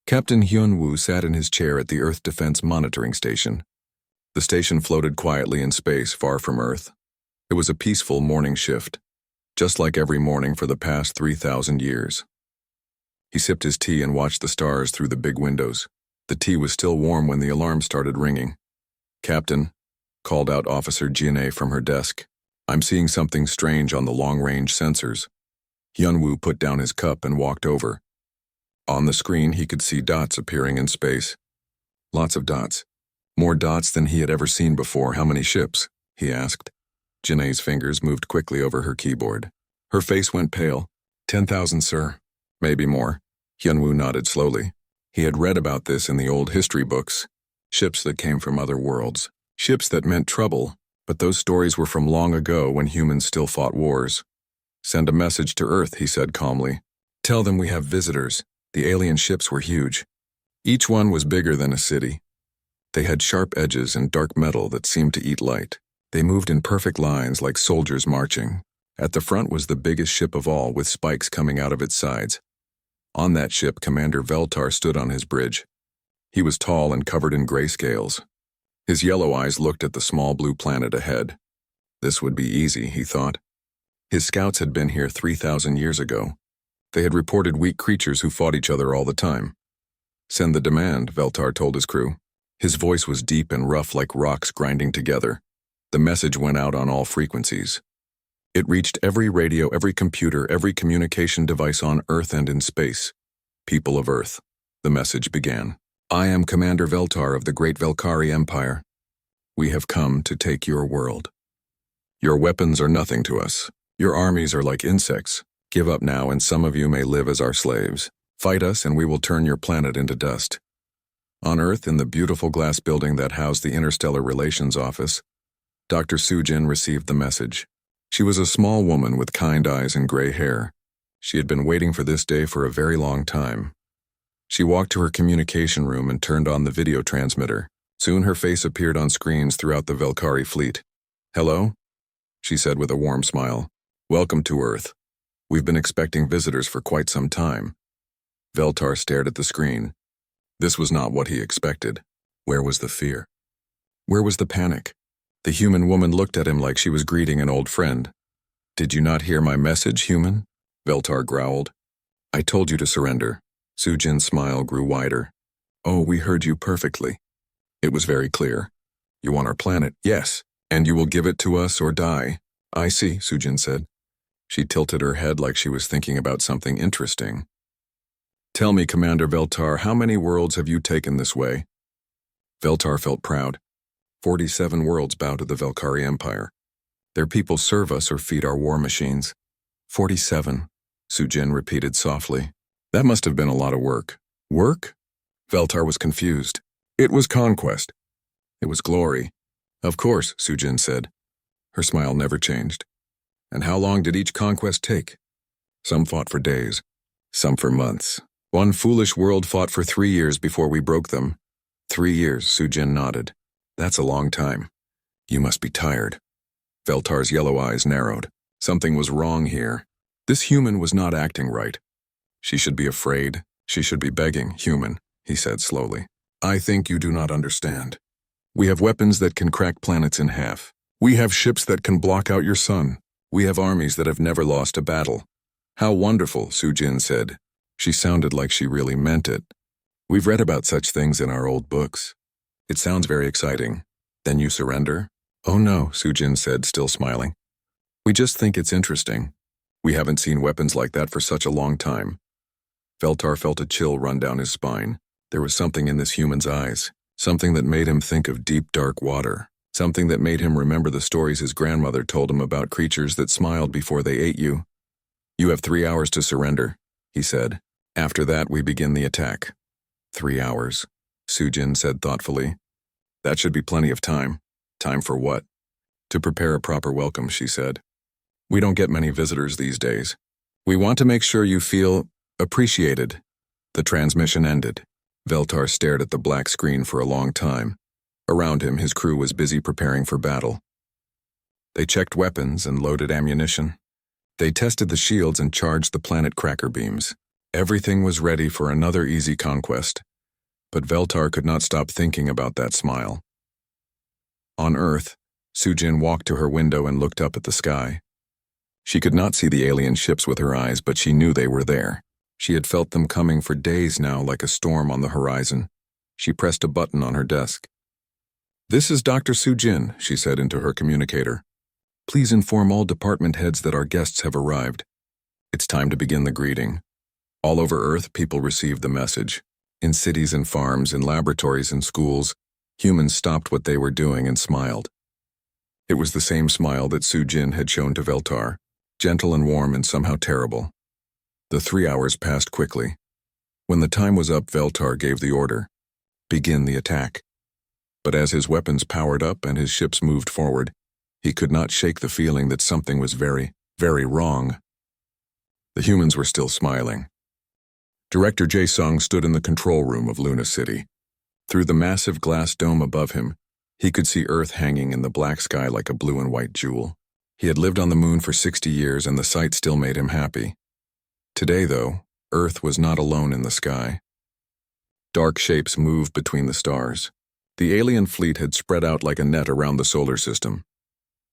Captain Hyun-woo sat in his chair at the Earth Defense Monitoring Station. The station floated quietly in space, far from Earth. It was a peaceful morning shift, just like every morning for the past 3,000 years. He sipped his tea and watched the stars through the big windows. The tea was still warm when the alarm started ringing. "Captain," called out Officer Jin-ae from her desk. "I'm seeing something strange on the long-range sensors." Hyun-woo put down his cup and walked over. On the screen, he could see dots appearing in space. Lots of dots. More dots than he had ever seen before. "How many ships?" he asked. Jin-ae's fingers moved quickly over her keyboard. Her face went pale. 10,000, sir. Maybe more." Hyun-woo nodded slowly. He had read about this in the old history books. Ships that came from other worlds. Ships that meant trouble, but those stories were from long ago when humans still fought wars. "Send a message to Earth," he said calmly. "Tell them we have visitors." The alien ships were huge. Each one was bigger than a city. They had sharp edges and dark metal that seemed to eat light. They moved in perfect lines like soldiers marching. At the front was the biggest ship of all, with spikes coming out of its sides. On that ship, Commander Veltar stood on his bridge. He was tall and covered in gray scales. His yellow eyes looked at the small blue planet ahead. This would be easy, he thought. His scouts had been here 3,000 years ago. They had reported weak creatures who fought each other all the time. "Send the demand," Veltar told his crew. His voice was deep and rough like rocks grinding together. The message went out on all frequencies. It reached every radio, every computer, every communication device on Earth and in space. "People of Earth," the message began. "I am Commander Veltar of the Great Velkari Empire. We have come to take your world. Your weapons are nothing to us. Your armies are like insects. Give up now and some of you may live as our slaves. Fight us and we will turn your planet into dust." On Earth, in the beautiful glass building that housed the Interstellar Relations Office, Dr. Soo-jin received the message. She was a small woman with kind eyes and gray hair. She had been waiting for this day for a very long time. She walked to her communication room and turned on the video transmitter. Soon her face appeared on screens throughout the Velkari fleet. "Hello?" she said with a warm smile. "Welcome to Earth. We've been expecting visitors for quite some time." Veltar stared at the screen. This was not what he expected. Where was the fear? Where was the panic? The human woman looked at him like she was greeting an old friend. "Did you not hear my message, human?" Veltar growled. "I told you to surrender." Soo-jin's smile grew wider. "Oh, we heard you perfectly." It was very clear. "You want our planet?" "Yes. And you will give it to us or die." "I see," Soo-jin said. She tilted her head like she was thinking about something interesting. "Tell me, Commander Veltar, how many worlds have you taken this way?" Veltar felt proud. 47 worlds bow to the Velkari Empire. Their people serve us or feed our war machines. 47, Soo-jin repeated softly. That must have been a lot of work. Work? Veltar was confused. It was conquest. It was glory. Of course, Soo-jin said. Her smile never changed. And how long did each conquest take? Some fought for days, some for months. One foolish world fought for 3 years before we broke them. 3 years, Soo-jin nodded. That's a long time. You must be tired. Veltar's yellow eyes narrowed. Something was wrong here. This human was not acting right. She should be afraid. She should be begging, human, he said slowly. I think you do not understand. We have weapons that can crack planets in half. We have ships that can block out your sun. We have armies that have never lost a battle. How wonderful, Soo-jin said. She sounded like she really meant it. We've read about such things in our old books. It sounds very exciting. Then you surrender? Oh no, Soo-jin said, still smiling. We just think it's interesting. We haven't seen weapons like that for such a long time. Veltar felt a chill run down his spine. There was something in this human's eyes, something that made him think of deep, dark water, something that made him remember the stories his grandmother told him about creatures that smiled before they ate you. You have 3 hours to surrender, he said. After that, we begin the attack. 3 hours, Soo-jin said thoughtfully. That should be plenty of time. Time for what? To prepare a proper welcome, she said. We don't get many visitors these days. We want to make sure you feel appreciated. The transmission ended. Veltar stared at the black screen for a long time. Around him, his crew was busy preparing for battle. They checked weapons and loaded ammunition. They tested the shields and charged the planet cracker beams. Everything was ready for another easy conquest, but Veltar could not stop thinking about that smile. On Earth, Sujin walked to her window and looked up at the sky. She could not see the alien ships with her eyes, but she knew they were there. She had felt them coming for days now, like a storm on the horizon. She pressed a button on her desk. "This is Dr. Sujin," she said into her communicator. "Please inform all department heads that our guests have arrived. It's time to begin the greeting." All over Earth, people received the message. In cities and farms, in laboratories and schools, humans stopped what they were doing and smiled. It was the same smile that Sujin had shown to Veltar, gentle and warm and somehow terrible. The 3 hours passed quickly. When the time was up, Veltar gave the order, "Begin the attack." But as his weapons powered up and his ships moved forward, he could not shake the feeling that something was very, very wrong. The humans were still smiling. Director Jae-sung stood in the control room of Luna City. Through the massive glass dome above him, he could see Earth hanging in the black sky like a blue and white jewel. He had lived on the moon for 60 years and the sight still made him happy. Today, though, Earth was not alone in the sky. Dark shapes moved between the stars. The alien fleet had spread out like a net around the solar system.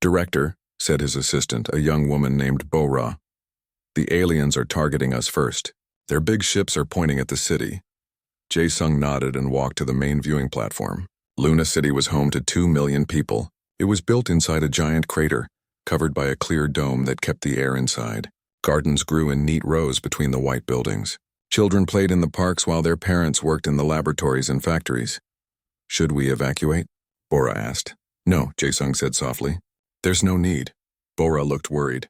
"Director," said his assistant, a young woman named Bo-Ra, "the aliens are targeting us first. Their big ships are pointing at the city." Jae-sung nodded and walked to the main viewing platform. Luna City was home to 2 million people. It was built inside a giant crater, covered by a clear dome that kept the air inside. Gardens grew in neat rows between the white buildings. Children played in the parks while their parents worked in the laboratories and factories. "Should we evacuate?" Bora asked. "No," Jae-sung said softly. "There's no need." Bora looked worried.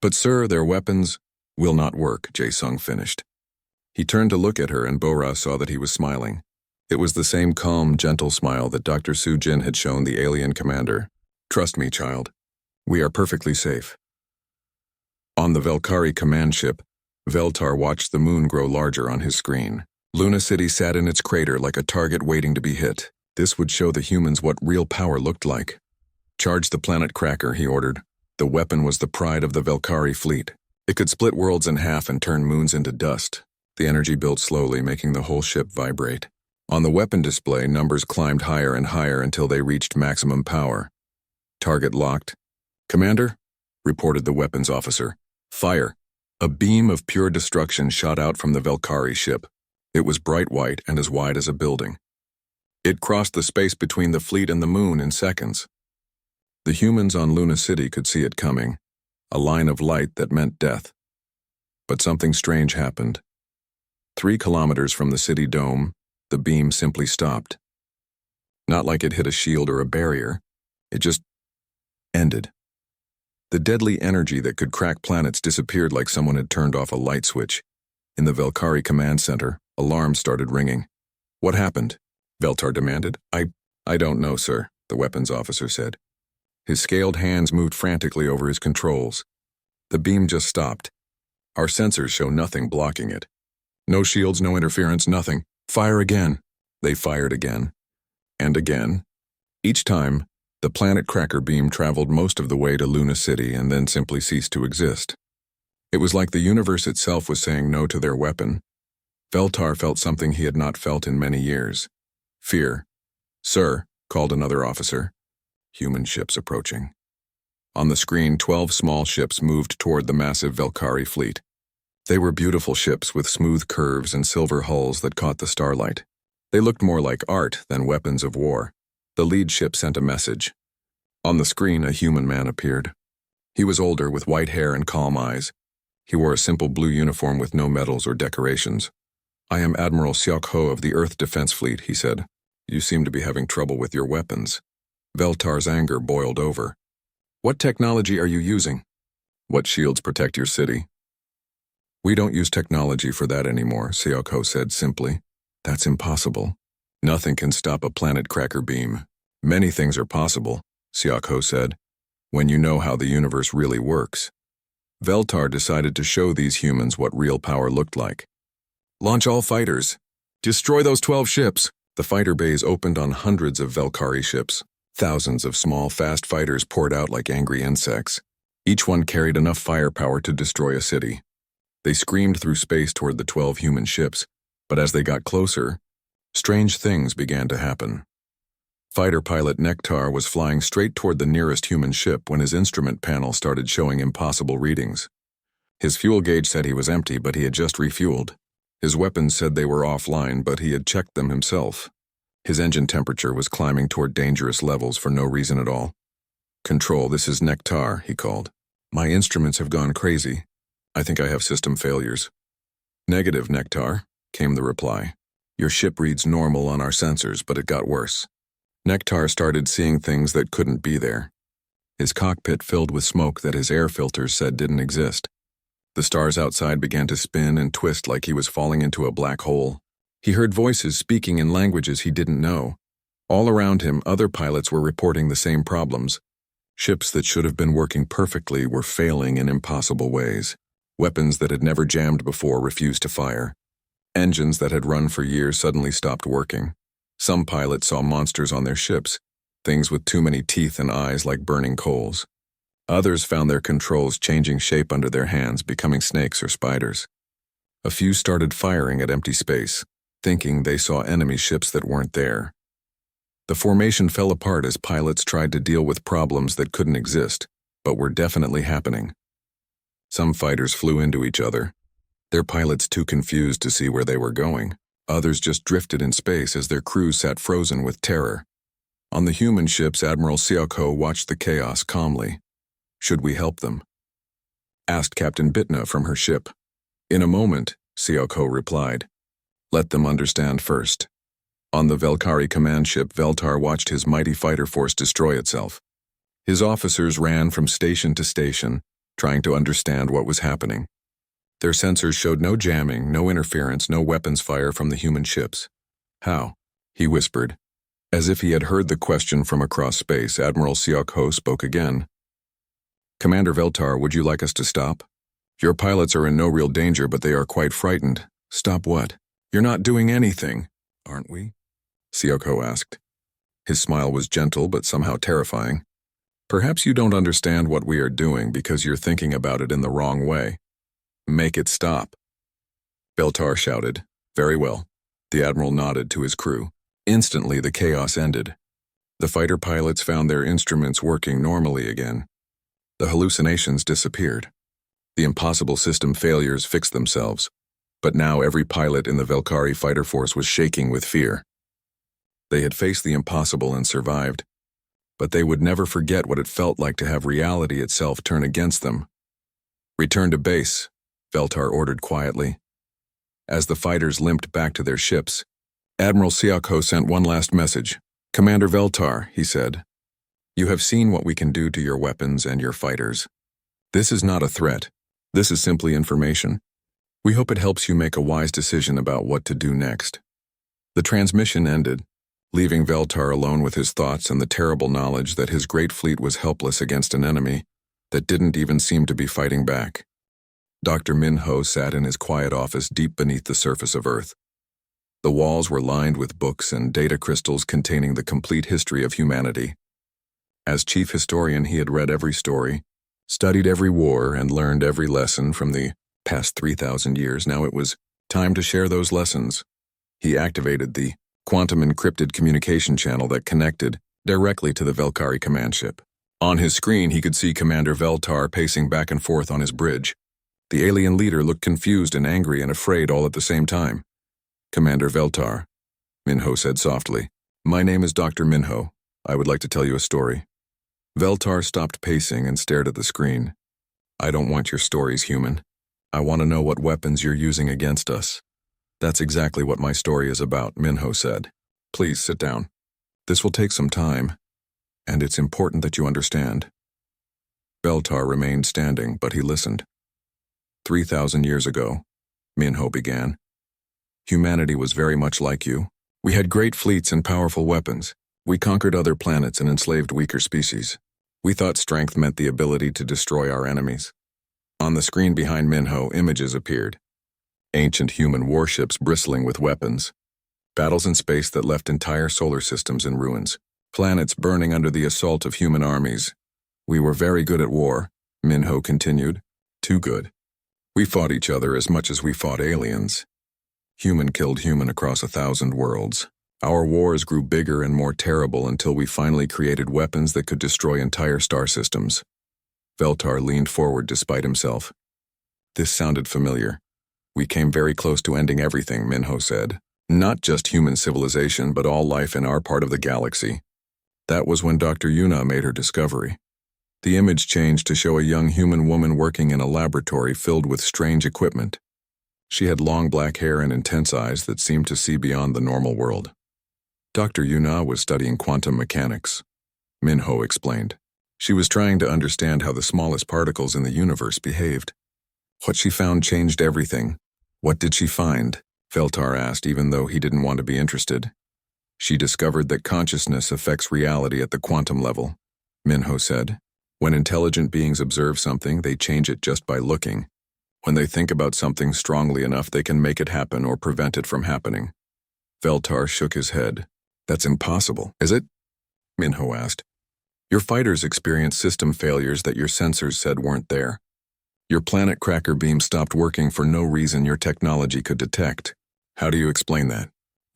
"But sir, their weapons will not work," Jae-sung finished. He turned to look at her and Bora saw that he was smiling. It was the same calm, gentle smile that Dr. Sujin had shown the alien commander. "Trust me, child. We are perfectly safe." On the Velkari command ship, Veltar watched the moon grow larger on his screen. Luna City sat in its crater like a target waiting to be hit. This would show the humans what real power looked like. "Charge the planet cracker," he ordered. The weapon was the pride of the Velkari fleet. It could split worlds in half and turn moons into dust. The energy built slowly, making the whole ship vibrate. On the weapon display, numbers climbed higher and higher until they reached maximum power. "Target locked." "Commander," reported the weapons officer. "Fire." A beam of pure destruction shot out from the Velkari ship. It was bright white and as wide as a building. It crossed the space between the fleet and the moon in seconds. The humans on Luna City could see it coming, a line of light that meant death. But something strange happened. 3 kilometers from the city dome, the beam simply stopped. Not like it hit a shield or a barrier. It just ended. The deadly energy that could crack planets disappeared like someone had turned off a light switch. In the Velkari command center, alarms started ringing. "What happened?" Veltar demanded. I don't know, sir," the weapons officer said. His scaled hands moved frantically over his controls. "The beam just stopped. Our sensors show nothing blocking it. No shields, no interference, nothing. Fire again." They fired again. And again. Each time, the planet cracker beam traveled most of the way to Luna City and then simply ceased to exist. It was like the universe itself was saying no to their weapon. Veltar felt something he had not felt in many years. Fear. "Sir," called another officer. Human ships approaching. On the screen, 12 small ships moved toward the massive Velkari fleet. They were beautiful ships with smooth curves and silver hulls that caught the starlight. They looked more like art than weapons of war. The lead ship sent a message. On the screen, a human man appeared. He was older, with white hair and calm eyes. He wore a simple blue uniform with no medals or decorations. "I am Admiral Seok-ho of the Earth Defense Fleet," he said. "You seem to be having trouble with your weapons." Veltar's anger boiled over. "What technology are you using?" "What shields protect your city?" "We don't use technology for that anymore," Seok-ho said simply. "That's impossible. Nothing can stop a planet cracker beam." "Many things are possible," Seok-ho said, "when you know how the universe really works." Veltar decided to show these humans what real power looked like. "Launch all fighters. Destroy those 12 ships." The fighter bays opened on hundreds of Velkari ships. Thousands of small, fast fighters poured out like angry insects. Each one carried enough firepower to destroy a city. They screamed through space toward the 12 human ships, but as they got closer, strange things began to happen. Fighter pilot Nektar was flying straight toward the nearest human ship when his instrument panel started showing impossible readings. His fuel gauge said he was empty, but he had just refueled. His weapons said they were offline, but he had checked them himself. His engine temperature was climbing toward dangerous levels for no reason at all. "Control, this is Nektar," he called. "My instruments have gone crazy. I think I have system failures." "Negative, Nektar," came the reply. "Your ship reads normal on our sensors, but it got worse." Nektar started seeing things that couldn't be there. His cockpit filled with smoke that his air filters said didn't exist. The stars outside began to spin and twist like he was falling into a black hole. He heard voices speaking in languages he didn't know. All around him, other pilots were reporting the same problems. Ships that should have been working perfectly were failing in impossible ways. Weapons that had never jammed before refused to fire. Engines that had run for years suddenly stopped working. Some pilots saw monsters on their ships, things with too many teeth and eyes like burning coals. Others found their controls changing shape under their hands, becoming snakes or spiders. A few started firing at empty space, thinking they saw enemy ships that weren't there. The formation fell apart as pilots tried to deal with problems that couldn't exist, but were definitely happening. Some fighters flew into each other, their pilots too confused to see where they were going. Others just drifted in space as their crews sat frozen with terror. On the human ships, Admiral Sioko watched the chaos calmly. "Should we help them?" asked Captain Bitna from her ship. "In a moment," Sioko replied. "Let them understand first." On the Velkari command ship, Veltar watched his mighty fighter force destroy itself. His officers ran from station to station, trying to understand what was happening. Their sensors showed no jamming, no interference, no weapons fire from the human ships. "How?" he whispered. As if he had heard the question from across space, Admiral Sioko spoke again. "Commander Veltar, would you like us to stop? Your pilots are in no real danger, but they are quite frightened." "Stop what? You're not doing anything, aren't we?" Sioko asked. His smile was gentle but somehow terrifying. "Perhaps you don't understand what we are doing because you're thinking about it in the wrong way. Make it stop." Veltar shouted. "Very well." The Admiral nodded to his crew. Instantly, the chaos ended. The fighter pilots found their instruments working normally again. The hallucinations disappeared. The impossible system failures fixed themselves. But now every pilot in the Velkari fighter force was shaking with fear. They had faced the impossible and survived, but they would never forget what it felt like to have reality itself turn against them. "Return to base," Veltar ordered quietly. As the fighters limped back to their ships, Admiral Sioko sent one last message. "Commander Veltar," he said, "you have seen what we can do to your weapons and your fighters. This is not a threat. This is simply information. We hope it helps you make a wise decision about what to do next." The transmission ended, leaving Veltar alone with his thoughts and the terrible knowledge that his great fleet was helpless against an enemy that didn't even seem to be fighting back. Dr. Minho sat in his quiet office deep beneath the surface of Earth. The walls were lined with books and data crystals containing the complete history of humanity. As chief historian, he had read every story, studied every war, and learned every lesson from the past 3,000 years. Now it was time to share those lessons. He activated the quantum encrypted communication channel that connected directly to the Velkari command ship. On his screen, he could see Commander Veltar pacing back and forth on his bridge. The alien leader looked confused and angry and afraid all at the same time. "Commander Veltar," Minho said softly. "My name is Dr. Minho. I would like to tell you a story." Veltar stopped pacing and stared at the screen. "I don't want your stories, human. I want to know what weapons you're using against us." "That's exactly what my story is about," Minho said. "Please sit down. This will take some time, and it's important that you understand." Veltar remained standing, but he listened. 3,000 years ago, Minho began, humanity was very much like you. We had great fleets and powerful weapons. We conquered other planets and enslaved weaker species. We thought strength meant the ability to destroy our enemies. On the screen behind Minho, images appeared. Ancient human warships bristling with weapons. Battles in space that left entire solar systems in ruins. Planets burning under the assault of human armies. We were very good at war, Minho continued. Too good. We fought each other as much as we fought aliens. Human killed human across 1,000 worlds. Our wars grew bigger and more terrible until we finally created weapons that could destroy entire star systems. Veltar leaned forward despite himself. This sounded familiar. We came very close to ending everything, Minho said. Not just human civilization, but all life in our part of the galaxy. That was when Dr. Yuna made her discovery. The image changed to show a young human woman working in a laboratory filled with strange equipment. She had long black hair and intense eyes that seemed to see beyond the normal world. Dr. Yuna was studying quantum mechanics, Minho explained. She was trying to understand how the smallest particles in the universe behaved. What she found changed everything. What did she find? Veltar asked, even though he didn't want to be interested. She discovered that consciousness affects reality at the quantum level, Minho said. When intelligent beings observe something, they change it just by looking. When they think about something strongly enough, they can make it happen or prevent it from happening. Veltar shook his head. That's impossible, is it? Minho asked. Your fighters experienced system failures that your sensors said weren't there. Your planet cracker beam stopped working for no reason your technology could detect. How do you explain that?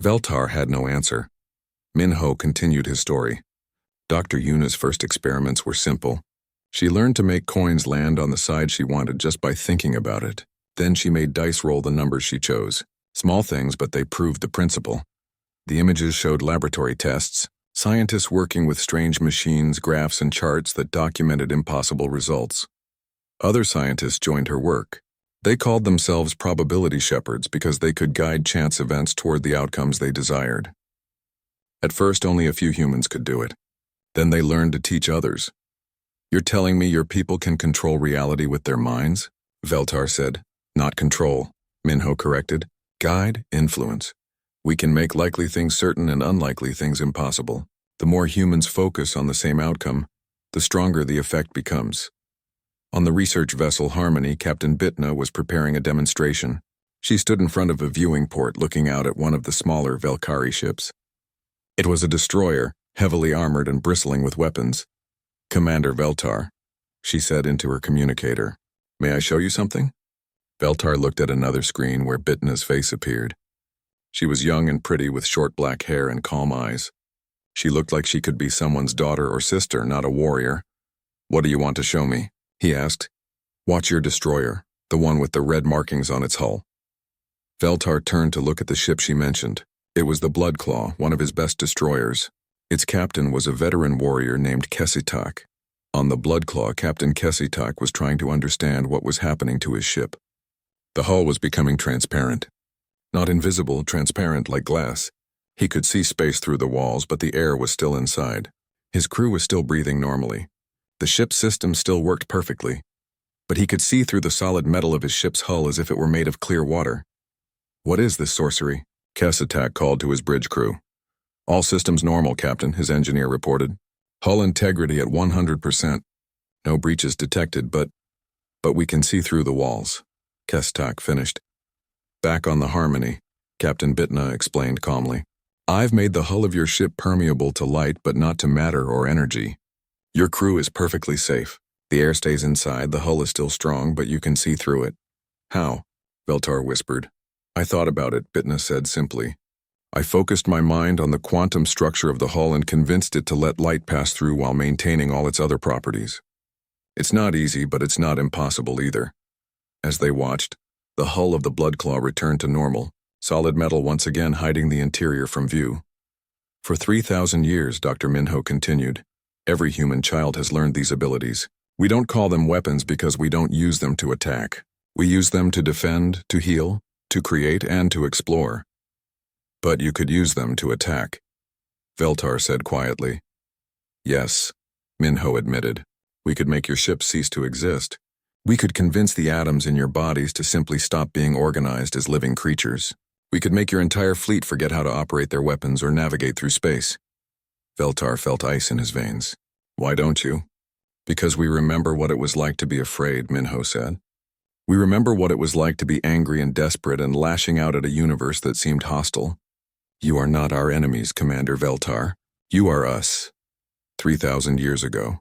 Veltar had no answer. Minho continued his story. Dr. Yuna's first experiments were simple. She learned to make coins land on the side she wanted just by thinking about it. Then she made dice roll the numbers she chose. Small things, but they proved the principle. The images showed laboratory tests, scientists working with strange machines, graphs, and charts that documented impossible results. Other scientists joined her work. They called themselves probability shepherds because they could guide chance events toward the outcomes they desired. At first, only a few humans could do it. Then they learned to teach others. You're telling me your people can control reality with their minds? Veltar said. Not control, Minho corrected. Guide, influence. We can make likely things certain and unlikely things impossible. The more humans focus on the same outcome, the stronger the effect becomes. On the research vessel Harmony, Captain Bitna was preparing a demonstration. She stood in front of a viewing port looking out at one of the smaller Velkari ships. It was a destroyer, heavily armored and bristling with weapons. Commander Veltar, she said into her communicator. May I show you something? Veltar looked at another screen where Bitna's face appeared. She was young and pretty with short black hair and calm eyes. She looked like she could be someone's daughter or sister, not a warrior. What do you want to show me? He asked. Watch your destroyer, the one with the red markings on its hull. Veltar turned to look at the ship she mentioned. It was the Bloodclaw, one of his best destroyers. Its captain was a veteran warrior named Kesitak. On the Bloodclaw, Captain Kesitak was trying to understand what was happening to his ship. The hull was becoming transparent. Not invisible, transparent like glass. He could see space through the walls, but the air was still inside. His crew was still breathing normally. The ship's system still worked perfectly. But he could see through the solid metal of his ship's hull as if it were made of clear water. What is this sorcery? Kesitak called to his bridge crew. All systems normal, Captain, his engineer reported. Hull integrity at 100%. No breaches detected, but we can see through the walls. Kesitak finished. Back on the Harmony, Captain Bitna explained calmly. I've made the hull of your ship permeable to light but not to matter or energy. Your crew is perfectly safe. The air stays inside, the hull is still strong, but you can see through it. How? Veltar whispered. I thought about it, Bitna said simply. I focused my mind on the quantum structure of the hull and convinced it to let light pass through while maintaining all its other properties. It's not easy, but it's not impossible either. As they watched, the hull of the Bloodclaw returned to normal, solid metal once again hiding the interior from view. For 3,000 years, Dr. Minho continued, every human child has learned these abilities. We don't call them weapons because we don't use them to attack. We use them to defend, to heal, to create, and to explore. But you could use them to attack, Veltar said quietly. Yes, Minho admitted. We could make your ship cease to exist. We could convince the atoms in your bodies to simply stop being organized as living creatures. We could make your entire fleet forget how to operate their weapons or navigate through space. Veltar felt ice in his veins. Why don't you? Because we remember what it was like to be afraid, Minho said. We remember what it was like to be angry and desperate and lashing out at a universe that seemed hostile. You are not our enemies, Commander Veltar. You are us. 3,000 years ago.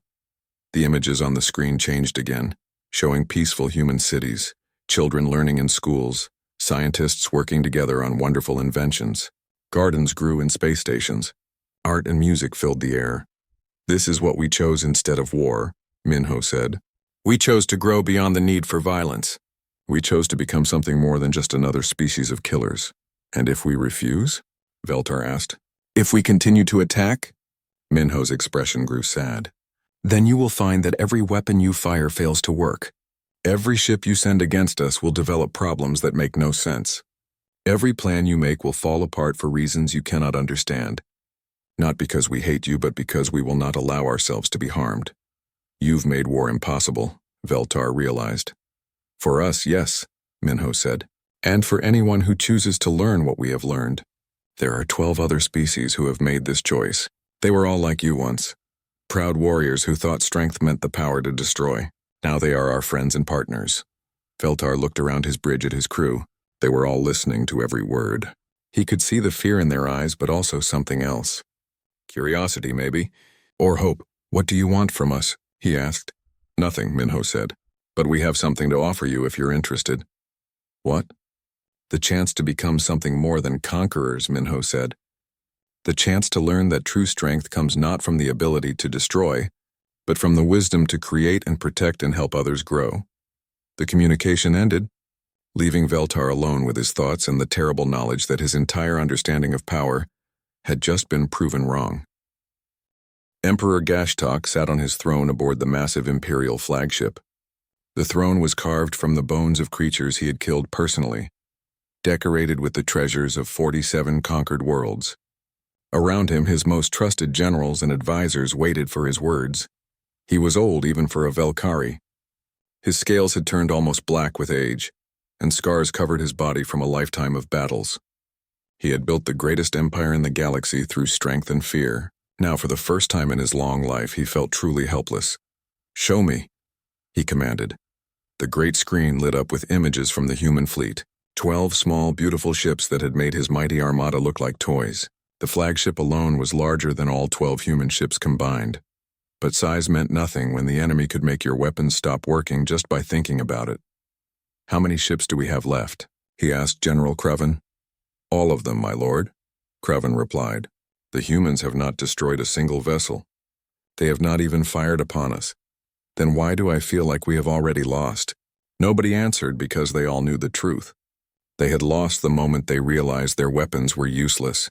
The images on the screen changed again, showing peaceful human cities, Children learning in schools, scientists working together on wonderful inventions. Gardens grew in space stations. Art and music filled the air. This is what we chose instead of war, Minho said. We chose to grow beyond the need for violence. We chose to become something more than just another species of killers. And if we refuse? Veltar asked. If we continue to attack? Minho's expression grew sad. Then you will find that every weapon you fire fails to work. Every ship you send against us will develop problems that make no sense. Every plan you make will fall apart for reasons you cannot understand. Not because we hate you, but because we will not allow ourselves to be harmed. You've made war impossible, Veltar realized. For us, yes, Minho said. And for anyone who chooses to learn what we have learned. There are 12 other species who have made this choice. They were all like you once. Proud warriors who thought strength meant the power to destroy. Now they are our friends and partners. Veltar looked around his bridge at his crew. They were all listening to every word. He could see the fear in their eyes, but also something else. Curiosity, maybe. Or hope. What do you want from us? He asked. Nothing, Minho said. But we have something to offer you if you're interested. What? The chance to become something more than conquerors, Minho said. The chance to learn that true strength comes not from the ability to destroy, but from the wisdom to create and protect and help others grow. The communication ended, leaving Veltar alone with his thoughts and the terrible knowledge that his entire understanding of power had just been proven wrong. Emperor Gashtok sat on his throne aboard the massive Imperial flagship. The throne was carved from the bones of creatures he had killed personally, decorated with the treasures of 47 conquered worlds. Around him, his most trusted generals and advisors waited for his words. He was old even for a Velkari. His scales had turned almost black with age, and scars covered his body from a lifetime of battles. He had built the greatest empire in the galaxy through strength and fear. Now, for the first time in his long life, he felt truly helpless. Show me, he commanded. The great screen lit up with images from the human fleet. 12 small, beautiful ships that had made his mighty armada look like toys. The flagship alone was larger than all 12 human ships combined. But size meant nothing when the enemy could make your weapons stop working just by thinking about it. How many ships do we have left? He asked General Craven. All of them, my lord, Craven replied. The humans have not destroyed a single vessel. They have not even fired upon us. Then why do I feel like we have already lost? Nobody answered because they all knew the truth. They had lost the moment they realized their weapons were useless.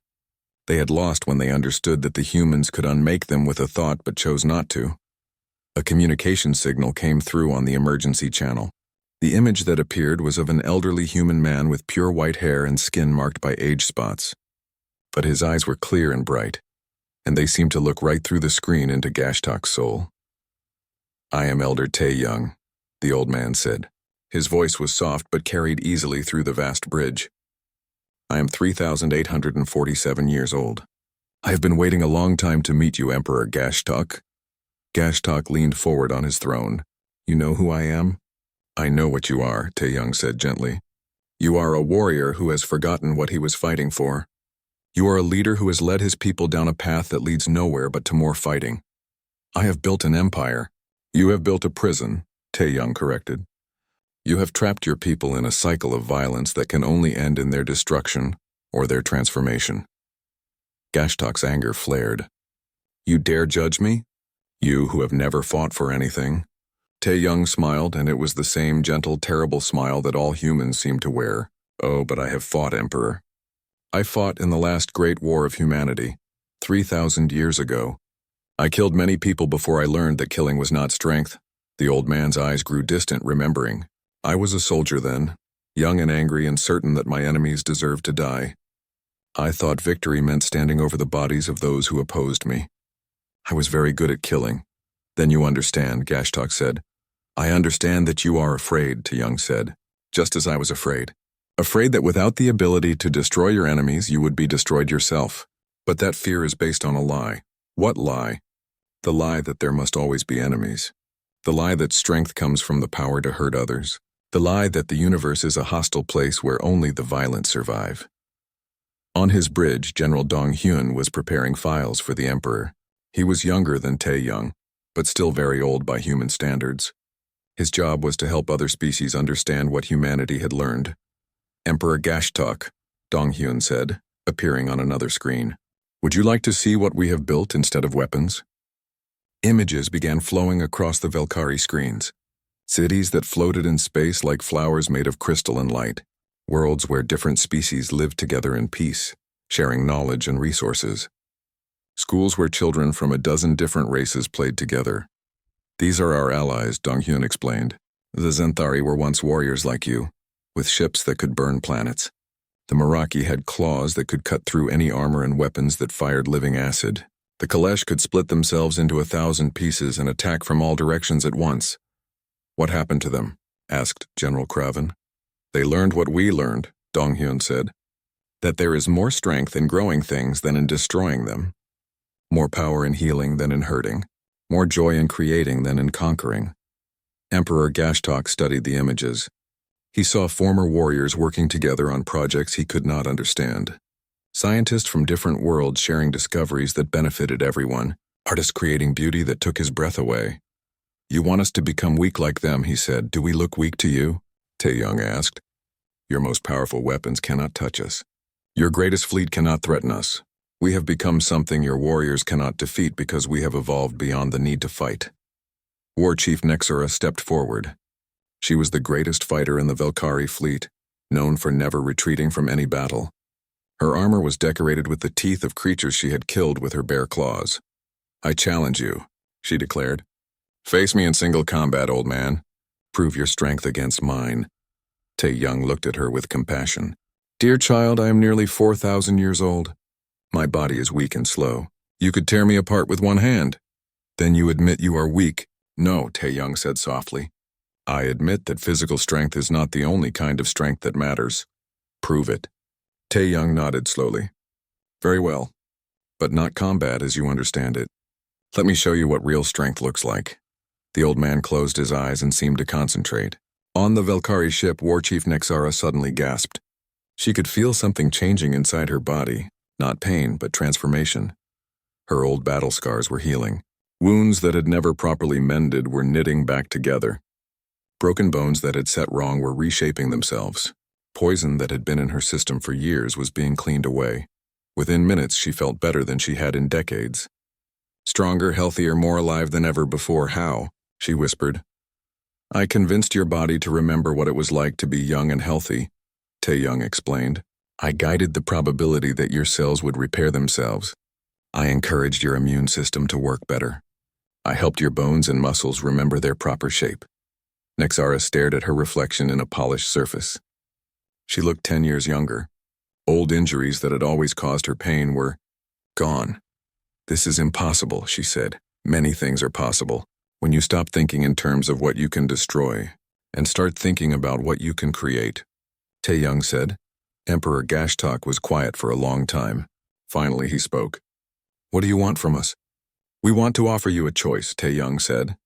They had lost when they understood that the humans could unmake them with a thought but chose not to. A communication signal came through on the emergency channel. The image that appeared was of an elderly human man with pure white hair and skin marked by age spots. But his eyes were clear and bright, and they seemed to look right through the screen into Gashtok's soul. I am Elder Tae Young, the old man said. His voice was soft but carried easily through the vast bridge. I am 3,847 years old. I have been waiting a long time to meet you, Emperor Gashtok. Gashtok leaned forward on his throne. You know who I am? I know what you are, Tae Young said gently. You are a warrior who has forgotten what he was fighting for. You are a leader who has led his people down a path that leads nowhere but to more fighting. I have built an empire. You have built a prison, Tae Young corrected. You have trapped your people in a cycle of violence that can only end in their destruction or their transformation. Gashtok's anger flared. You dare judge me? You who have never fought for anything? Tae Young smiled, and it was the same gentle, terrible smile that all humans seem to wear. Oh, but I have fought, Emperor. I fought in the last great war of humanity, 3,000 years ago. I killed many people before I learned that killing was not strength. The old man's eyes grew distant, remembering. I was a soldier then, young and angry and certain that my enemies deserved to die. I thought victory meant standing over the bodies of those who opposed me. I was very good at killing. Then you understand, Gashtok said. I understand that you are afraid, Tae Young said, just as I was afraid. Afraid that without the ability to destroy your enemies, you would be destroyed yourself. But that fear is based on a lie. What lie? The lie that there must always be enemies. The lie that strength comes from the power to hurt others. The lie that the universe is a hostile place where only the violent survive. On his bridge, General Dong Hyun was preparing files for the Emperor. He was younger than Tae Young, but still very old by human standards. His job was to help other species understand what humanity had learned. Emperor Gashtok, Donghyun said, appearing on another screen. Would you like to see what we have built instead of weapons? Images began flowing across the Velkari screens. Cities that floated in space like flowers made of crystal and light. Worlds where different species lived together in peace, sharing knowledge and resources. Schools where children from a dozen different races played together. These are our allies, Donghyun explained. The Zenthari were once warriors like you, with ships that could burn planets. The Meraki had claws that could cut through any armor and weapons that fired living acid. The Kalesh could split themselves into 1,000 pieces and attack from all directions at once. What happened to them? Asked General Craven. They learned what we learned, Donghyun said. That there is more strength in growing things than in destroying them. More power in healing than in hurting. More joy in creating than in conquering. Emperor Gashtok studied the images. He saw former warriors working together on projects he could not understand. Scientists from different worlds sharing discoveries that benefited everyone. Artists creating beauty that took his breath away. You want us to become weak like them, he said. Do we look weak to you? Taeyong asked. Your most powerful weapons cannot touch us. Your greatest fleet cannot threaten us. We have become something your warriors cannot defeat because we have evolved beyond the need to fight. War Chief Nexura stepped forward. She was the greatest fighter in the Velkari fleet, known for never retreating from any battle. Her armor was decorated with the teeth of creatures she had killed with her bare claws. I challenge you, she declared. Face me in single combat, old man. Prove your strength against mine. Taeyong looked at her with compassion. Dear child, I am nearly 4,000 years old. My body is weak and slow. You could tear me apart with one hand. Then you admit you are weak. No, Taeyong said softly. I admit that physical strength is not the only kind of strength that matters. Prove it. Taeyong nodded slowly. Very well, but not combat as you understand it. Let me show you what real strength looks like. The old man closed his eyes and seemed to concentrate. On the Velkari ship, War Chief Nexara suddenly gasped. She could feel something changing inside her body, not pain, but transformation. Her old battle scars were healing. Wounds that had never properly mended were knitting back together. Broken bones that had set wrong were reshaping themselves. Poison that had been in her system for years was being cleaned away. Within minutes, she felt better than she had in decades. Stronger, healthier, more alive than ever before. How? She whispered. I convinced your body to remember what it was like to be young and healthy, Taeyong explained. I guided the probability that your cells would repair themselves. I encouraged your immune system to work better. I helped your bones and muscles remember their proper shape. Nexara stared at her reflection in a polished surface. She looked 10 years younger. Old injuries that had always caused her pain were gone. This is impossible, she said. Many things are possible when you stop thinking in terms of what you can destroy and start thinking about what you can create. Taeyong said. Emperor Gashtok was quiet for a long time. Finally, he spoke. What do you want from us? We want to offer you a choice, Taeyong said.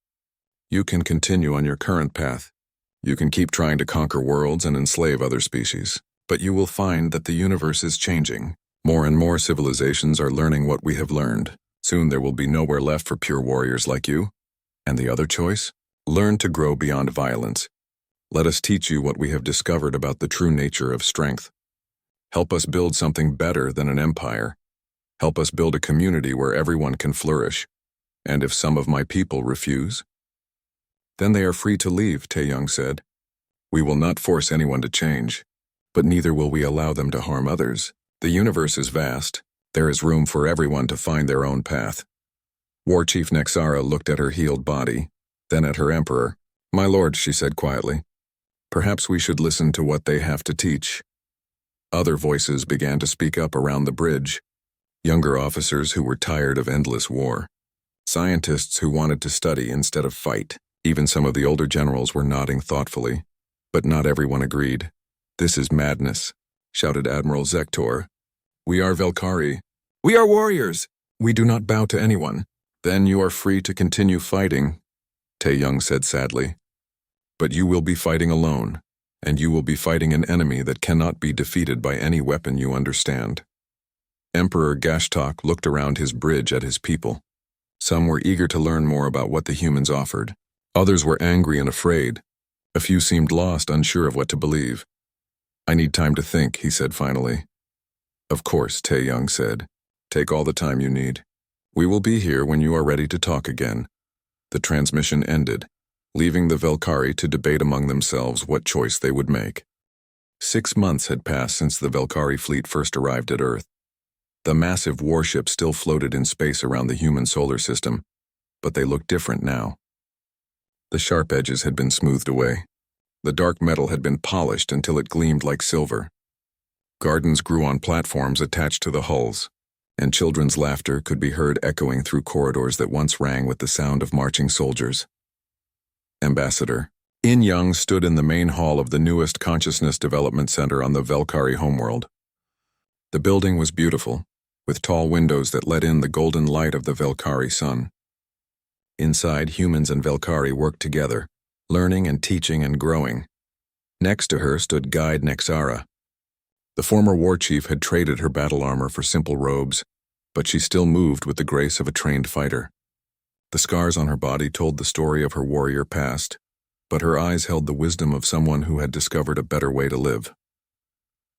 You can continue on your current path. You can keep trying to conquer worlds and enslave other species, but you will find that the universe is changing. More and more civilizations are learning what we have learned. Soon there will be nowhere left for pure warriors like you. And the other choice? Learn to grow beyond violence. Let us teach you what we have discovered about the true nature of strength. Help us build something better than an empire. Help us build a community where everyone can flourish. And if some of my people refuse? Then they are free to leave, Taeyong said. We will not force anyone to change, but neither will we allow them to harm others. The universe is vast. There is room for everyone to find their own path. War Chief Nexara looked at her healed body, then at her emperor. My lord, she said quietly, perhaps we should listen to what they have to teach. Other voices began to speak up around the bridge. Younger officers who were tired of endless war. Scientists who wanted to study instead of fight. Even some of the older generals were nodding thoughtfully, but not everyone agreed. This is madness, shouted Admiral Zektor. We are Velkari. We are warriors. We do not bow to anyone. Then you are free to continue fighting, Taeyong said sadly. But you will be fighting alone, and you will be fighting an enemy that cannot be defeated by any weapon you understand. Emperor Gashtok looked around his bridge at his people. Some were eager to learn more about what the humans offered. Others were angry and afraid. A few seemed lost, unsure of what to believe. "I need time to think," he said finally. "Of course," Tae-young said. "Take all the time you need. We will be here when you are ready to talk again." The transmission ended, leaving the Velkari to debate among themselves what choice they would make. 6 months had passed since the Velkari fleet first arrived at Earth. The massive warship still floated in space around the human solar system, but they looked different now. The sharp edges had been smoothed away. The dark metal had been polished until it gleamed like silver. Gardens grew on platforms attached to the hulls, and children's laughter could be heard echoing through corridors that once rang with the sound of marching soldiers. Ambassador In-young stood in the main hall of the newest Consciousness Development Center on the Velkari homeworld. The building was beautiful, with tall windows that let in the golden light of the Velkari sun. Inside, humans and Velkari worked together, learning and teaching and growing. Next to her stood Guide Nexara. The former war chief had traded her battle armor for simple robes, but she still moved with the grace of a trained fighter. The scars on her body told the story of her warrior past, but her eyes held the wisdom of someone who had discovered a better way to live.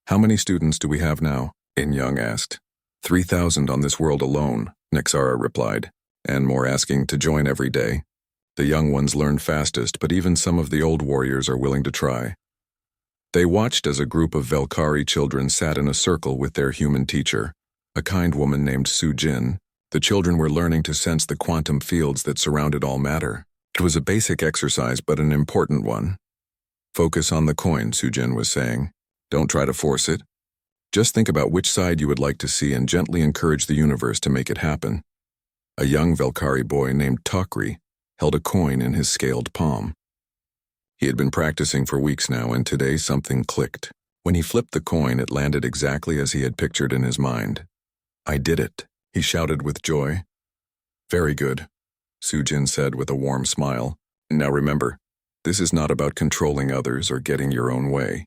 "How many students do we have now?" In-young asked. 3,000 on this world alone," Nexara replied, "and more asking to join every day. The young ones learn fastest, but even some of the old warriors are willing to try." They watched as a group of Velkari children sat in a circle with their human teacher, a kind woman named Su-jin. The children were learning to sense the quantum fields that surrounded all matter. It was a basic exercise, but an important one. "Focus on the coin," Su-jin was saying. "Don't try to force it. Just think about which side you would like to see and gently encourage the universe to make it happen." A young Velkari boy named Takri held a coin in his scaled palm. He had been practicing for weeks now, and today something clicked. When he flipped the coin, it landed exactly as he had pictured in his mind. "I did it," he shouted with joy. "Very good," Su-jin said with a warm smile. "Now remember, this is not about controlling others or getting your own way.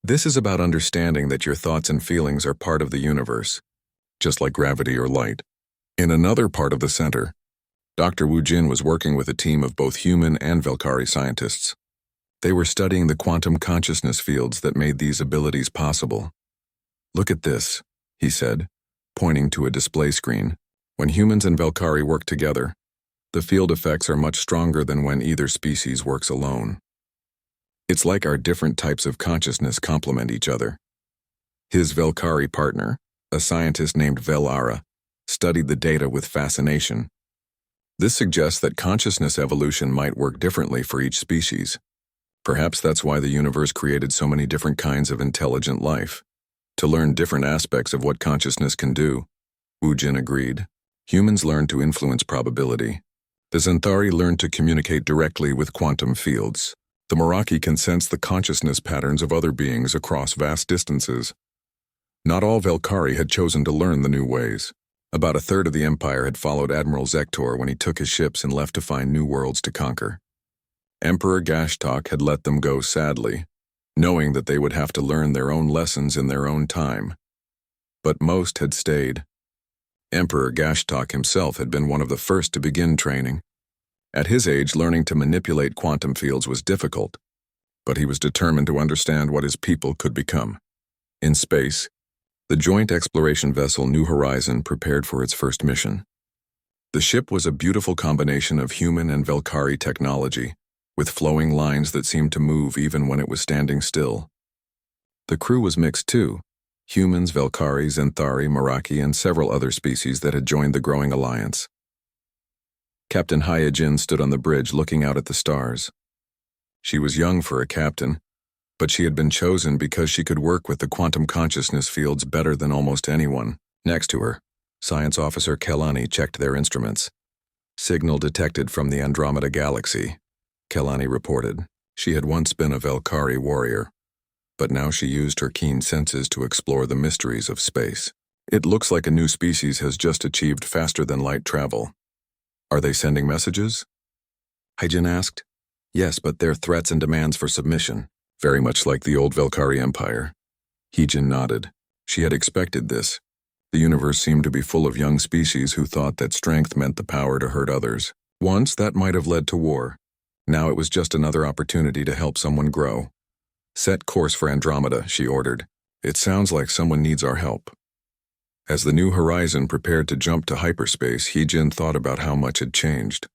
This is about understanding that your thoughts and feelings are part of the universe, just like gravity or light." In another part of the center, Dr. Wu-jin was working with a team of both human and Velkari scientists. They were studying the quantum consciousness fields that made these abilities possible. "Look at this," he said, pointing to a display screen. "When humans and Velkari work together, the field effects are much stronger than when either species works alone. It's like our different types of consciousness complement each other." His Velkari partner, a scientist named Velara, studied the data with fascination. This suggests that consciousness evolution might work differently for each species. Perhaps that's why the universe created so many different kinds of intelligent life, to learn different aspects of what consciousness can do. Wu-jin agreed. Humans learn to influence probability. The Xanthari learn to communicate directly with quantum fields. The Meraki can sense the consciousness patterns of other beings across vast distances. Not all Velkari had chosen to learn the new ways. About a third of the Empire had followed Admiral Zektor when he took his ships and left to find new worlds to conquer. Emperor Gashtok had let them go sadly, knowing that they would have to learn their own lessons in their own time. But most had stayed. Emperor Gashtok himself had been one of the first to begin training. At his age, learning to manipulate quantum fields was difficult, but he was determined to understand what his people could become. In space, the joint exploration vessel New Horizon prepared for its first mission. The ship was a beautiful combination of human and Velkari technology, with flowing lines that seemed to move even when it was standing still. The crew was mixed too: humans, Velkari, Xanthari, Meraki, and several other species that had joined the growing alliance. Captain Hyojin stood on the bridge looking out at the stars. She was young for a captain, but she had been chosen because she could work with the quantum consciousness fields better than almost anyone. Next to her, Science Officer Kelani checked their instruments. "Signal detected from the Andromeda Galaxy," Kelani reported. She had once been a Velkari warrior, but now she used her keen senses to explore the mysteries of space. "It looks like a new species has just achieved faster-than-light travel. Are they sending messages?" Hyojin asked. "Yes, but they're threats and demands for submission, very much like the old Velkari Empire." Hyojin nodded. She had expected this. The universe seemed to be full of young species who thought that strength meant the power to hurt others. Once, that might have led to war. Now it was just another opportunity to help someone grow. Set course for Andromeda, she ordered. It sounds like someone needs our help. As the New Horizon prepared to jump to hyperspace, He-Jin thought about how much had changed.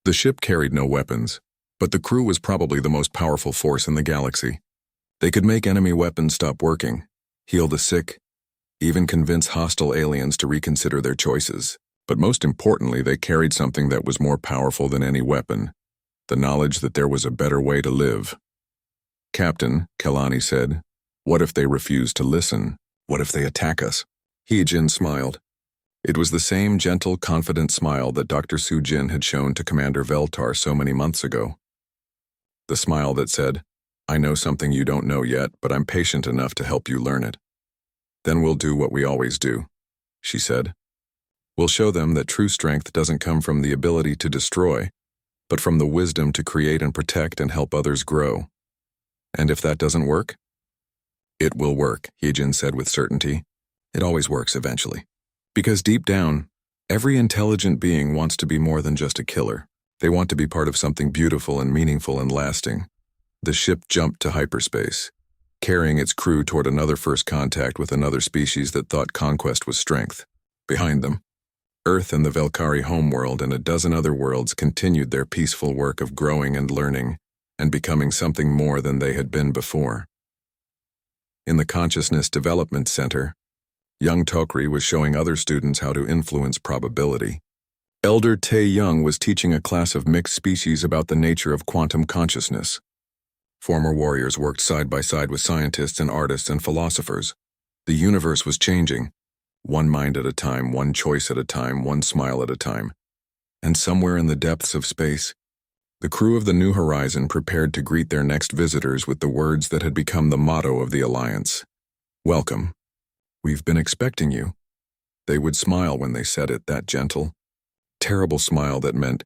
The ship carried no weapons, but the crew was probably the most powerful force in the galaxy. They could make enemy weapons stop working, heal the sick, even convince hostile aliens to reconsider their choices. But most importantly, they carried something that was more powerful than any weapon, the knowledge that there was a better way to live. Captain, Kalani said, what if they refuse to listen? What if they attack us? He-Jin smiled. It was the same gentle, confident smile that Dr. Su-Jin had shown to Commander Veltar so many months ago. The smile that said, I know something you don't know yet, but I'm patient enough to help you learn it. Then we'll do what we always do, she said. We'll show them that true strength doesn't come from the ability to destroy, but from the wisdom to create and protect and help others grow. And if that doesn't work? It will work, He-Jin said with certainty. It always works eventually. Because deep down, every intelligent being wants to be more than just a killer. They want to be part of something beautiful and meaningful and lasting. The ship jumped to hyperspace, carrying its crew toward another first contact with another species that thought conquest was strength. Behind them, Earth and the Velkari homeworld and a dozen other worlds continued their peaceful work of growing and learning and becoming something more than they had been before. In the Consciousness Development Center, young Tokri was showing other students how to influence probability. Elder Tae Young was teaching a class of mixed species about the nature of quantum consciousness. Former warriors worked side by side with scientists and artists and philosophers. The universe was changing, one mind at a time, one choice at a time, one smile at a time. And somewhere in the depths of space, the crew of the New Horizon prepared to greet their next visitors with the words that had become the motto of the Alliance. Welcome. We've been expecting you. They would smile when they said it, that gentle, terrible smile that meant,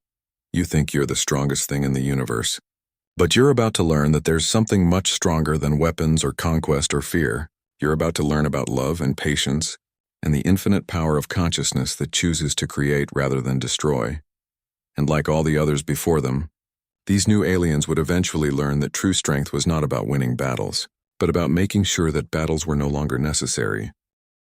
you think you're the strongest thing in the universe. But you're about to learn that there's something much stronger than weapons or conquest or fear. You're about to learn about love and patience and the infinite power of consciousness that chooses to create rather than destroy. And like all the others before them, these new aliens would eventually learn that true strength was not about winning battles, but about making sure that battles were no longer necessary.